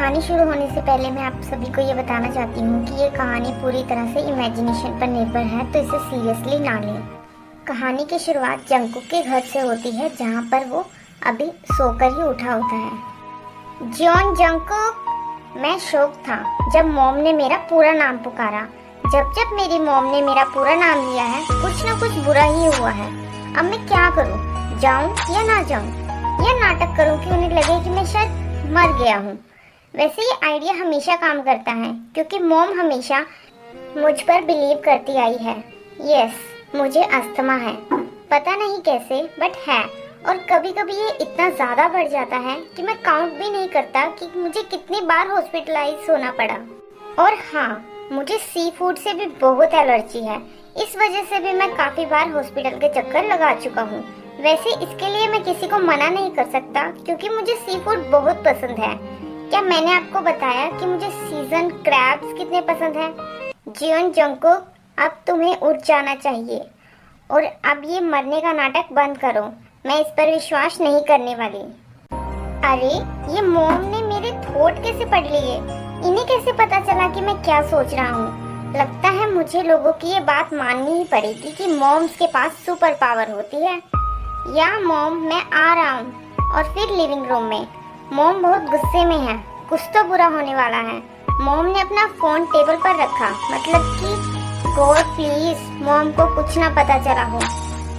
कहानी शुरू होने से पहले मैं आप सभी को ये बताना चाहती हूँ कि ये कहानी पूरी तरह से इमेजिनेशन पर निर्भर है, तो इसे सीरियसली ना लें। कहानी की शुरुआत जंगकुक के घर से होती है, जहाँ पर वो अभी सोकर ही उठा होता है। John Jungkook. मैं शौक था जब मॉम ने मेरा पूरा नाम पुकारा। जब जब मेरी मॉम ने मेरा पूरा नाम लिया है, कुछ ना कुछ बुरा ही हुआ है। अब मैं क्या करूँ, जाऊँ या ना जाऊँ, या नाटक करूँ कि उन्हें लगे कि मैं शायद मर गया हूँ। वैसे ये आइडिया हमेशा काम करता है, क्योंकि मॉम हमेशा मुझ पर बिलीव करती आई है। यस, मुझे अस्थमा है, पता नहीं कैसे बट है। और कभी कभी ये इतना ज़्यादा बढ़ जाता है कि मैं काउंट भी नहीं करता कि मुझे कितनी बार हॉस्पिटलाइज होना पड़ा। और हाँ, मुझे सी फूड से भी बहुत एलर्जी है। इस वजह से भी मैं काफ़ी बार हॉस्पिटल के चक्कर लगा चुका हूँ। वैसे इसके लिए मैं किसी को मना नहीं कर सकता, क्योंकि मुझे सी फूड बहुत पसंद है। क्या मैंने आपको बताया कि मुझे सीजन क्रैब्स कितने पसंद हैं? जियोन जंगकुक, अब तुम्हें उठ जाना चाहिए और अब ये मरने का नाटक बंद करो। मैं इस पर विश्वास नहीं करने वाली। अरे, ये मॉम ने मेरे थॉट कैसे पढ़ लिए? इन्हें कैसे पता चला कि मैं क्या सोच रहा हूँ? लगता है मुझे लोगों की ये बात माननी ही पड़ेगी कि मॉम्स के पास सुपर पावर होती है। या मॉम, मैं आ रहा हूँ। और फिर लिविंग रूम में मॉम बहुत गुस्से में है, कुछ तो बुरा होने वाला है। मॉम ने अपना फोन टेबल पर रखा, मतलब कि गॉड प्लीज मॉम को कुछ ना पता चला हो।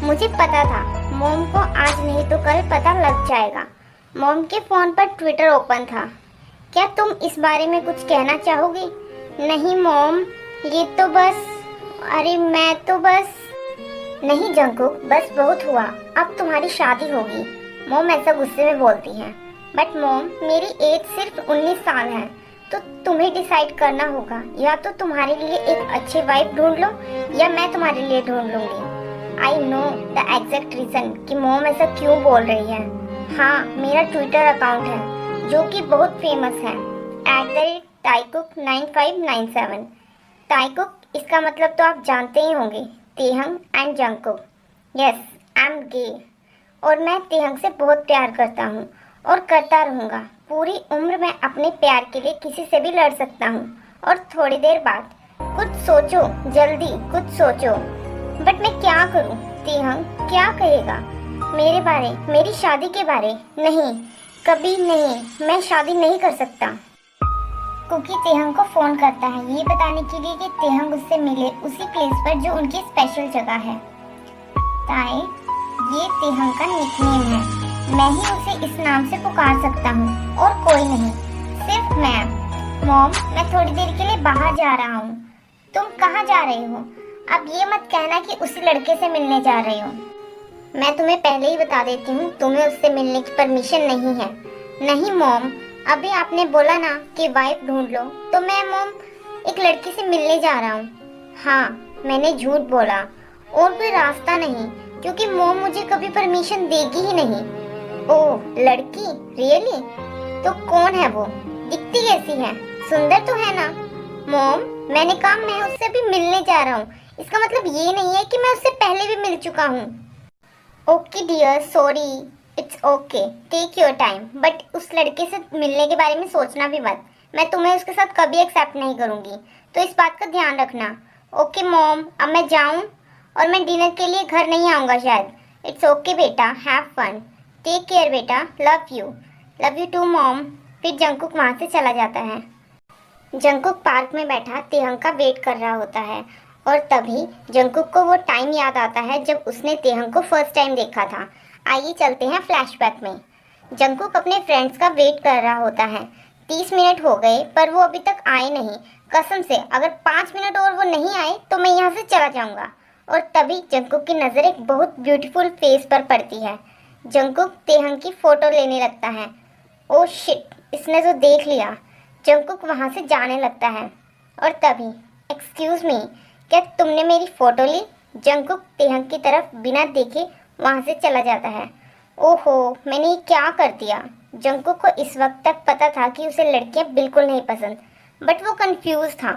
मुझे पता था मॉम को आज नहीं तो कल पता लग जाएगा। मॉम के फोन पर ट्विटर ओपन था। क्या तुम इस बारे में कुछ कहना चाहोगी? नहीं मॉम, ये तो बस, अरे मैं तो बस। नहीं जंगकुक, बस बहुत हुआ, अब तुम्हारी शादी होगी। मॉम ऐसा गुस्से में बोलती है। बट मॉम, मेरी एज सिर्फ 19 साल है, तो तुम्हें डिसाइड करना होगा। या तो तुम्हारे लिए एक अच्छी वाइफ ढूंढ लो, या मैं तुम्हारे लिए ढूंढ लूंगी। I know the exact reason कि मॉम ऐसा क्यों बोल रही है। हाँ, मेरा ट्विटर अकाउंट है जो कि बहुत फेमस है, @taikuк9597। ताइकुक, इसका मतलब तो आप जानते ही होंगे, Taehyung and Jungkook. Yes, I am gay और मैं तेहंग से बहुत प्यार करता हूँ और करता रहूँगा। पूरी उम्र मैं अपने प्यार के लिए किसी से भी लड़ सकता हूँ। और थोड़ी देर बाद कुछ सोचो, जल्दी कुछ सोचो। बट मैं क्या करूँ? तेहंग क्या कहेगा मेरे बारे, मेरी शादी के बारे? नहीं, कभी नहीं, मैं शादी नहीं कर सकता। कुकी तेहंग को फोन करता है, ये बताने के लिए कि तेहंग उससे मिले उसी प्लेस पर जो उनकी स्पेशल जगह है। ताए, ये तेहंग का निकनेम है। मैं ही उसे इस नाम से पुकार सकता हूँ और कोई नहीं, सिर्फ मैं। मॉम, मैं थोड़ी देर के लिए बाहर जा रहा हूँ। तुम कहाँ जा रही हो? अब ये मत कहना कि उसी लड़के से मिलने जा रही हो। मैं तुम्हें पहले ही बता देती हूँ, तुम्हें उससे मिलने की परमिशन नहीं है। नहीं मॉम, अभी आपने बोला ना कि वाइफ ढूंढ लो, तो मैं मॉम एक लड़की से मिलने जा रहा हूँ। हाँ, मैंने झूठ बोला और कोई रास्ता नहीं, क्योंकि मॉम मुझे कभी परमिशन देगी ही नहीं। ओह, लड़की? रियली? तो कौन है वो? दिखती कैसी है? सुंदर तो है ना? मॉम, मैंने कहा मैं उससे अभी मिलने जा रहा हूँ, इसका मतलब ये नहीं है कि मैं उससे पहले भी मिल चुका हूँ। Okay dear, sorry, it's okay, take your time. But उस लड़के से मिलने के बारे में सोचना भी मत, मैं तुम्हें उसके साथ कभी एक्सेप्ट नहीं करूँगी, तो इस बात का ध्यान रखना। ओके मॉम, अब मैं जाऊँ और मैं डिनर के लिए घर नहीं आऊँगा शायद। इट्स ओके बेटा, हैव फन, टेक केयर बेटा, लव यू टू मॉम। फिर जंगकुक वहाँ से चला जाता है। जंगकुक पार्क में बैठा तेहंग का वेट कर रहा होता है, और तभी जंगकुक को वो टाइम याद आता है जब उसने तेहंग को फर्स्ट टाइम देखा था। आइए चलते हैं फ्लैशबैक में। जंगकुक अपने फ्रेंड्स का वेट कर रहा होता है। 30 मिनट हो गए पर वो अभी तक आए नहीं। कसम से अगर 5 मिनट और वो नहीं आए तो मैं यहाँ से चला जाऊँगा। और तभी जंगकुक की नज़र एक बहुत ब्यूटीफुल फेस पर पड़ती है। जंगकुक तेहंग की फ़ोटो लेने लगता है। ओह शिट, इसने तो देख लिया। जंगकुक वहाँ से जाने लगता है, और तभी एक्सक्यूज़ मी, क्या तुमने मेरी फ़ोटो ली? जंगकुक तेहंग की तरफ बिना देखे वहाँ से चला जाता है। ओहो, मैंने ये क्या कर दिया? जंगकुक को इस वक्त तक पता था कि उसे लड़कियाँ बिल्कुल नहीं पसंद, बट वो कंफ्यूज था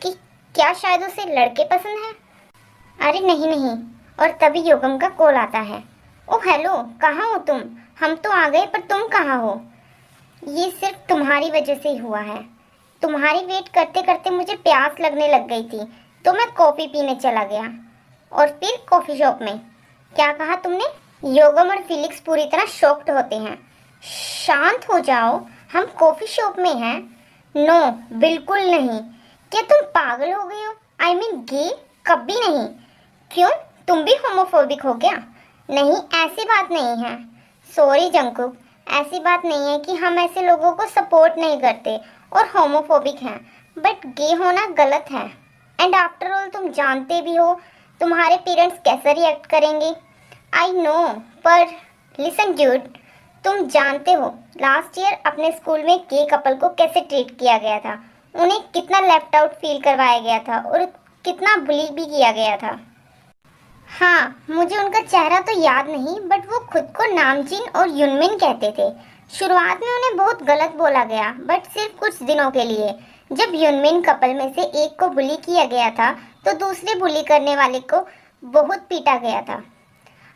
कि क्या शायद उसे लड़के पसंद हैं। अरे नहीं नहीं, और तभी योगम का कॉल आता है। ओह हेलो, कहाँ हो तुम? हम तो आ गए पर तुम कहाँ हो? ये सिर्फ तुम्हारी वजह से ही हुआ है। तुम्हारी वेट करते करते मुझे प्यास लगने लग गई थी, तो मैं कॉफ़ी पीने चला गया। और फिर कॉफ़ी शॉप में। क्या कहा तुमने? योगम और फिलिक्स पूरी तरह शॉक्ड होते हैं। शांत हो जाओ, हम कॉफ़ी शॉप में हैं। नो, बिल्कुल नहीं। क्या तुम पागल हो गए हो? आई मीन गे? कभी नहीं। क्यों, तुम भी होमोफोबिक हो क्या? नहीं, ऐसी बात नहीं है। सॉरी जंकुक, ऐसी बात नहीं है कि हम ऐसे लोगों को सपोर्ट नहीं करते और होमोफोबिक हैं, बट गे होना गलत है। एंड आफ्टर ऑल तुम जानते भी हो तुम्हारे पेरेंट्स कैसे रिएक्ट करेंगे। आई नो, पर लिसन ड्यूड, तुम जानते हो लास्ट ईयर अपने स्कूल में गे कपल को कैसे ट्रीट किया गया था। उन्हें कितना लेफ्ट आउट फील करवाया गया था और कितना बुली भी किया गया था। हाँ, मुझे उनका चेहरा तो याद नहीं, बट वो खुद को नामजीन और युनमिन कहते थे। शुरुआत में उन्हें बहुत गलत बोला गया, बट सिर्फ कुछ दिनों के लिए। जब युनमिन कपल में से एक को बुली किया गया था, तो दूसरे बुली करने वाले को बहुत पीटा गया था।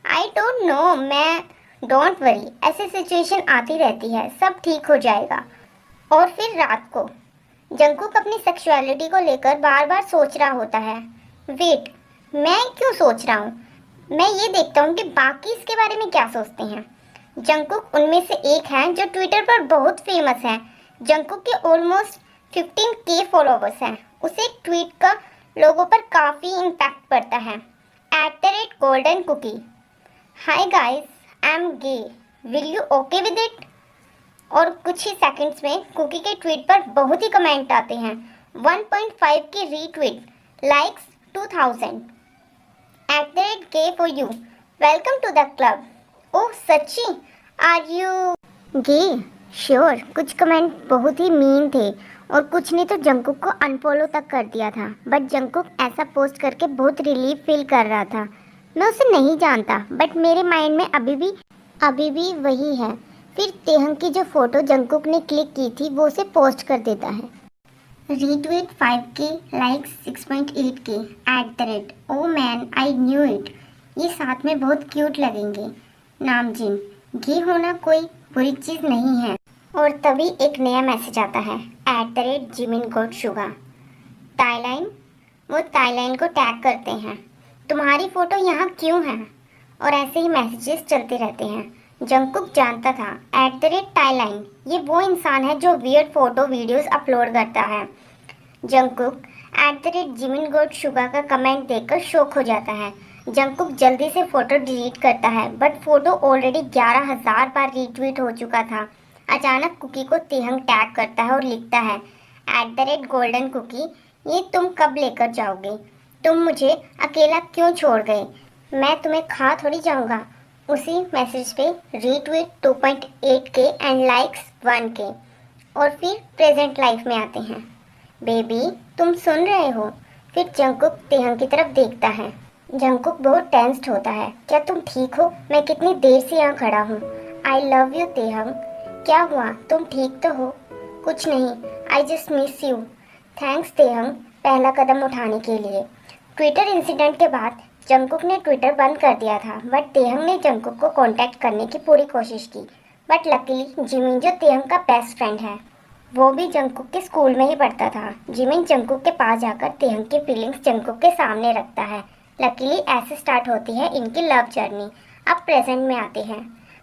आई डोंट नो, मैं डोंट वरी, ऐसी सिचुएशन आती रहती है, सब ठीक हो जाएगा। और फिर रात को जंकुक अपनी सेक्सुअलिटी को लेकर बार बार सोच रहा होता है। वेट, मैं क्यों सोच रहा हूँ? मैं ये देखता हूँ कि बाकी इसके बारे में क्या सोचते हैं। जंकुक उनमें से एक है जो ट्विटर पर बहुत फेमस है। जंकुक के ऑलमोस्ट 15K फॉलोवर्स हैं। उसे एक ट्वीट का लोगों पर काफ़ी इम्पैक्ट पड़ता है। @golden cookie। Hi guys, I am gay, will you okay with it? और कुछ ही सेकंड्स में कुकी के ट्वीट पर बहुत ही कमेंट आते हैं। 1.5 के retweet, likes 2000। @gay for you, welcome to the club. Oh सच्ची, आर यू गे? श्योर। कुछ कमेंट बहुत ही मीन थे और कुछ ने तो जंकुक को अनफॉलो तक कर दिया था, बट जंकुक ऐसा पोस्ट करके बहुत रिलीफ फील कर रहा था। मैं उसे नहीं जानता, बट मेरे माइंड में अभी भी वही है। फिर तेहंग की जो फोटो जंकुक ने क्लिक की थी वो उसे पोस्ट कर देता है। Retweet 5K, likes 6.8K, @oh man I knew it. ये साथ में बहुत क्यूट लगेंगे। नामजीन, गे होना कोई बुरी चीज़ नहीं है। और तभी एक नया मैसेज आता है, @jimin_suga। ताइलाइन, वो ताइलाइन को टैग करते हैं। तुम्हारी फ़ोटो यहाँ क्यों है? और ऐसे ही मैसेजेस चलते रहते हैं। जंकुक जानता था @टाइलाइन ये वो इंसान है जो वियर्ड फोटो वीडियोस अपलोड करता है। जंकुक @jimin_suga का कमेंट देखकर शॉक हो जाता है। जंकुक जल्दी से फोटो डिलीट करता है, but photo already 11,000 bar retweet हो चुका था। अचानक कुकी को तेहंग टैग करता है और लिखता है, @golden cookie, ये तुम कब लेकर जाओगे? तुम मुझे अकेला क्यों छोड़ गए? मैं तुम्हें खा थोड़ी जाऊँगा। उसी मैसेज पे retweet 2.8K and likes 1K। और फिर प्रेजेंट लाइफ में आते हैं। बेबी, तुम सुन रहे हो? फिर जंकुक तेहंग की तरफ देखता है। जंकुक बहुत टेंस्ड होता है। क्या तुम ठीक हो? मैं कितनी देर से यहाँ खड़ा हूँ। I love you Taehyung. क्या हुआ, तुम ठीक तो हो? कुछ नहीं, I just miss you. Thanks Taehyung पहला कदम उठाने के लिए। ट्विटर इंसिडेंट के बाद जंकुक ने ट्विटर बंद कर दिया था, बट तेहंग ने जंकुक को कांटेक्ट करने की पूरी कोशिश की। बट लकीली जिमिन, जो तेहंग का बेस्ट फ्रेंड है, वो भी जंकुक के स्कूल में ही पढ़ता था। जिमिन जंकुक के पास जाकर तेहंग की फीलिंग्स जंकुक के सामने रखता है। लकीली ऐसे स्टार्ट होती है इनकी लव जर्नी। अब प्रेजेंट में आते हैं।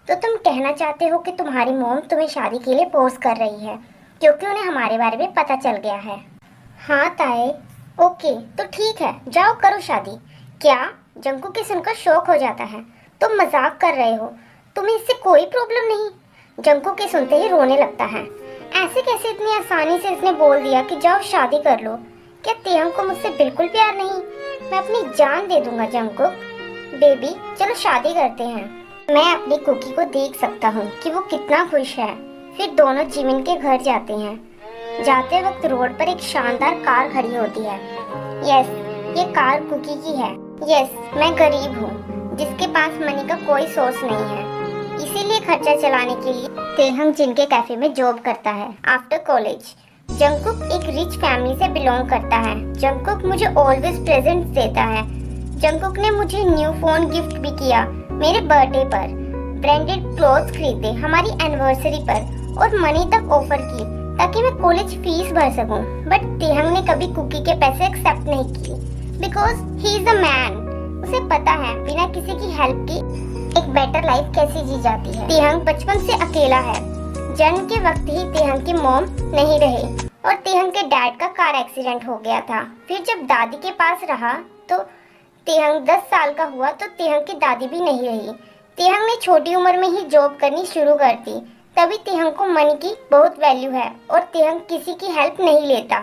तो तुम कहना चाहते हो कि तुम्हारी मॉम तुम्हें शादी के लिए फोर्स कर रही है, क्योंकि उन्हें हमारे बारे में पता चल गया है। हाँ ताए, ओके तो ठीक है, जाओ करो शादी। क्या? जंकुक की सुनकर शॉक हो जाता है। तुम मजाक कर रहे हो? तुम्हें इससे कोई प्रॉब्लम नहीं? जंकुक के सुनते ही रोने लगता है। ऐसे कैसे इतनी आसानी से इसने बोल दिया कि जाओ शादी कर लो? क्या तेहंग को मुझसे बिल्कुल प्यार नहीं? मैं अपनी जान दे दूंगा जंकुक। बेबी, चलो शादी करते हैं। मैं अपनी कुकी को देख सकता हूँ कि वो कितना खुश है। फिर दोनों जिमिन के घर जाते हैं। जाते वक्त रोड पर एक शानदार कार खड़ी होती है। यस, ये कार कुकी की है। यस, मैं गरीब हूँ जिसके पास मनी का कोई सोर्स नहीं है, इसीलिए खर्चा चलाने के लिए तेहंग जिनके कैफे में जॉब करता है आफ्टर कॉलेज। जंकुक एक रिच फैमिली से बिलोंग करता है। जंकुक मुझे ऑलवेज प्रेजेंट्स देता है। जंकुक ने मुझे न्यू फोन गिफ्ट भी किया मेरे बर्थडे पर, ब्रांडेड क्लोथ्स खरीदे हमारी एनिवर्सरी पर, और मनी तक ऑफर की ताकि मैं कॉलेज फीस भर सकूं। बट तेहंग ने कभी कुकी के पैसे एक्सेप्ट नहीं किए because he is a man. उसे पता है बिना किसी की हेल्प के एक बेटर लाइफ कैसे जी जाती है। तेहंग बचपन से अकेला है। जन्म के वक्त ही तेहंग की मॉम नहीं रहे और तेहंग के डैड का कार एक्सीडेंट हो गया था। फिर जब दादी के पास रहा तो तेहंग 10 साल का हुआ तो तेहंग की दादी भी नहीं रही। तेहंग ने छोटी उम्र में ही जॉब करनी शुरू कर दी। तभी तेहंग को मनी की बहुत वैल्यू है और तेहंग किसी की हेल्प नहीं लेता।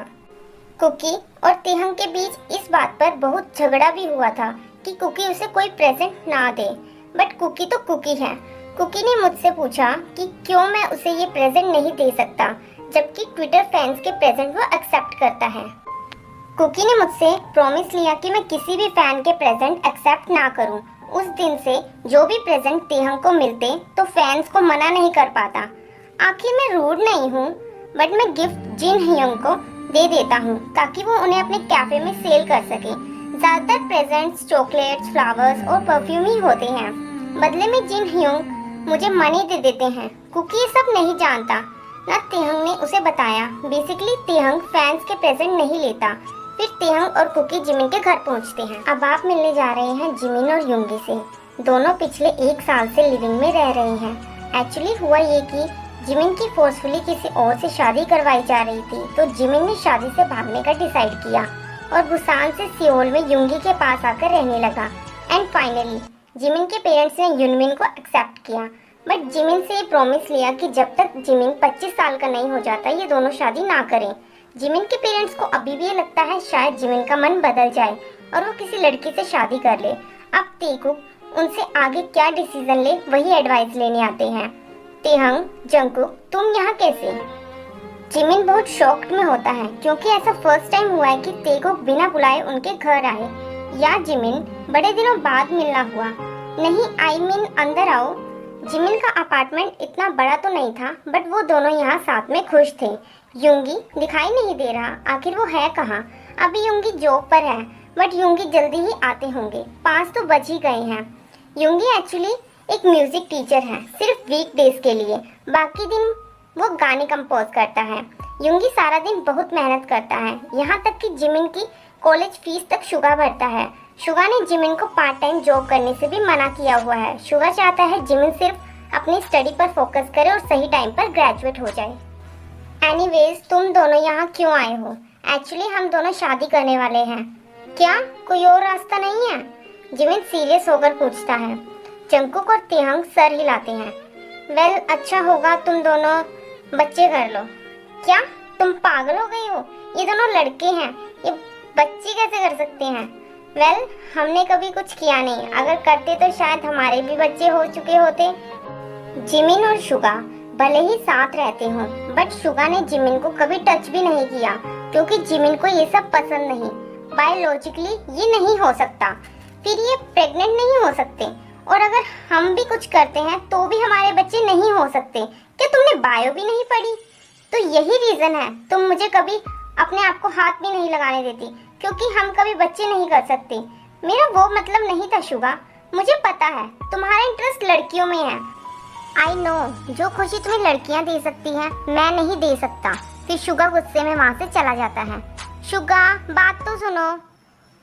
कुकी और तेहंग के बीच इस बात पर बहुत झगड़ा भी हुआ था कि कुकी उसे कोई प्रेजेंट ना दे। बट कुकी तो कुकी है। कुकी ने मुझसे पूछा कि क्यों मैं उसे ये प्रेजेंट नहीं दे सकता जबकि ट्विटर फैंस के प्रेजेंट वो एक्सेप्ट करता है। कुकी ने मुझसे प्रॉमिस लिया कि मैं किसी भी फैन के प्रेजेंट एक्सेप्ट ना करूं। उस दिन से जो भी प्रेजेंट तेहंग को मिलते तो फैंस को मना नहीं कर पाता। आखिर मैं रूड नहीं हूँ बट मैं गिफ्ट जिन ह्योंग को दे देता हूँ ताकि वो उन्हें अपने कैफे में सेल कर सके। ज्यादातर प्रेजेंट्स चॉकलेट्स, फ्लावर्स और परफ्यूम ही होते हैं। बदले में जिन ह्योंग मुझे मनी दे देते हैं। कुकी ये सब नहीं जानता ना तेहंग ने उसे बताया। बेसिकली तेहंग फैंस के प्रेजेंट नहीं लेता। फिर तेहंग और कुकी जिमिन के घर पहुंचते हैं। अब आप मिलने जा रहे हैं जिमिन और युंगी से। दोनों पिछले 1 साल से लिविंग में रह रहे हैं। एक्चुअली हुआ ये कि जिमिन की फोर्सफुली किसी और से शादी करवाई जा रही थी तो जिमिन ने शादी से भागने का डिसाइड किया और बुसान से सियोल में युंगी के पास आकर रहने लगा। एंड फाइनली जिमिन के पेरेंट्स ने युनमिन को एक्सेप्ट किया। बट जिमिन से ये प्रॉमिस लिया कि जब तक जिमिन 25 साल का नहीं हो जाता ये दोनों शादी ना करें। जिमिन के पेरेंट्स को अभी भी ये लगता है शायद जिमिन का मन बदल जाए और वो किसी लड़की से शादी कर ले। अब तेकुक उनसे आगे क्या डिसीजन ले वही एडवाइस लेने आते हैं। तेहंग, जंगकुक, तुम यहाँ कैसे? जिमिन बहुत शॉक्ड में होता है क्योंकि ऐसा फर्स्ट टाइम हुआ है कि तेकुक बिना बुलाए उनके घर आए। या जिमिन बड़े दिनों बाद मिलना हुआ। नहीं, आई मीन अंदर आओ। जिमिन का अपार्टमेंट इतना बड़ा तो नहीं था बट वो दोनों यहाँ साथ में खुश थे। युंगी दिखाई नहीं दे रहा, आखिर वो है कहाँ? अभी युंगी जॉब पर है बट युंगी जल्दी ही आते होंगे। 5 तो बज ही गए हैं। युंगी एक्चुअली एक म्यूजिक टीचर है, सिर्फ वीकडेज के लिए। बाकी दिन वो गाने कंपोज करता है। युंगी सारा दिन बहुत मेहनत करता है, यहाँ तक कि जिमिन की कॉलेज फीस तक शुगा भरता है। शुगा ने जिमिन को पार्ट टाइम जॉब करने से भी मना किया हुआ है। शुगा चाहता है जिमिन सिर्फ अपनी स्टडी पर फोकस करे और सही टाइम पर ग्रेजुएट हो जाए। एनीवेज, तुम दोनों यहाँ क्यों आए हो? एक्चुअली हम दोनों शादी करने वाले हैं। क्या कोई और रास्ता नहीं है? जिमिन सीरियस होकर पूछता है। जंगकुक और तेहंग सर हिलाते हैं। वेल, अच्छा होगा तुम दोनों बच्चे कर लो। क्या तुम पागल हो गई हो? ये दोनों लड़के हैं, ये बच्चे कैसे कर सकते हैं? वेल, हमने कभी कुछ किया नहीं, अगर करते तो शायद हमारे भी बच्चे हो चुके होते। जिमिन और शुगा भले ही साथ रहते हों बट शुगा ने जिमिन को कभी टच भी नहीं किया क्योंकि जिमिन को ये सब पसंद नहीं। बायोलॉजिकली ये नहीं हो सकता, फिर ये प्रेग्नेंट नहीं हो सकते और अगर हम भी कुछ करते हैं तो भी हमारे बच्चे नहीं हो सकते। क्या तुमने बायो भी नहीं पढ़ी? तो यही रीजन है तुम मुझे कभी अपने आप को हाथ भी नहीं लगाने देती क्योंकि हम कभी बच्चे नहीं कर सकते। मेरा वो मतलब नहीं था शुगा, मुझे पता है तुम्हारा इंटरेस्ट लड़कियों में है। आई नो, जो खुशी तुम्हें लड़कियां दे सकती हैं मैं नहीं दे सकता। फिर शुगा गुस्से में वहाँ से चला जाता है। शुगा, बात तो सुनो।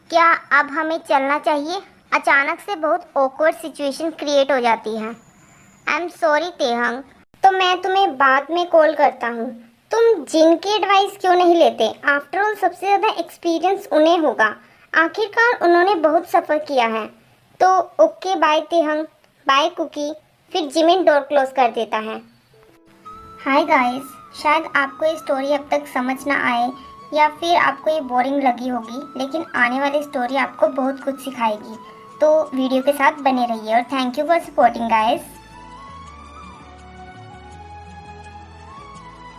क्या अब हमें चलना चाहिए? अचानक से बहुत ऑकवर्ड सिचुएशन क्रिएट हो जाती है। आई एम सॉरी तेहंग, तो मैं तुम्हें बाद में कॉल करता हूँ। तुम जिन की एडवाइस क्यों नहीं लेते? आफ्टर ऑल सबसे ज़्यादा एक्सपीरियंस उन्हें होगा, आखिरकार उन्होंने बहुत सफ़र किया है। तो ओके, बाय तेहंग, बाय कुकी। फिर जिमिन डोर क्लोज कर देता है। हाय गाइस, शायद आपको ये स्टोरी अब तक समझ ना आए या फिर आपको ये बोरिंग लगी होगी, लेकिन आने वाली स्टोरी आपको बहुत कुछ सिखाएगी। तो वीडियो के साथ बने रहिए और thank you for supporting guys.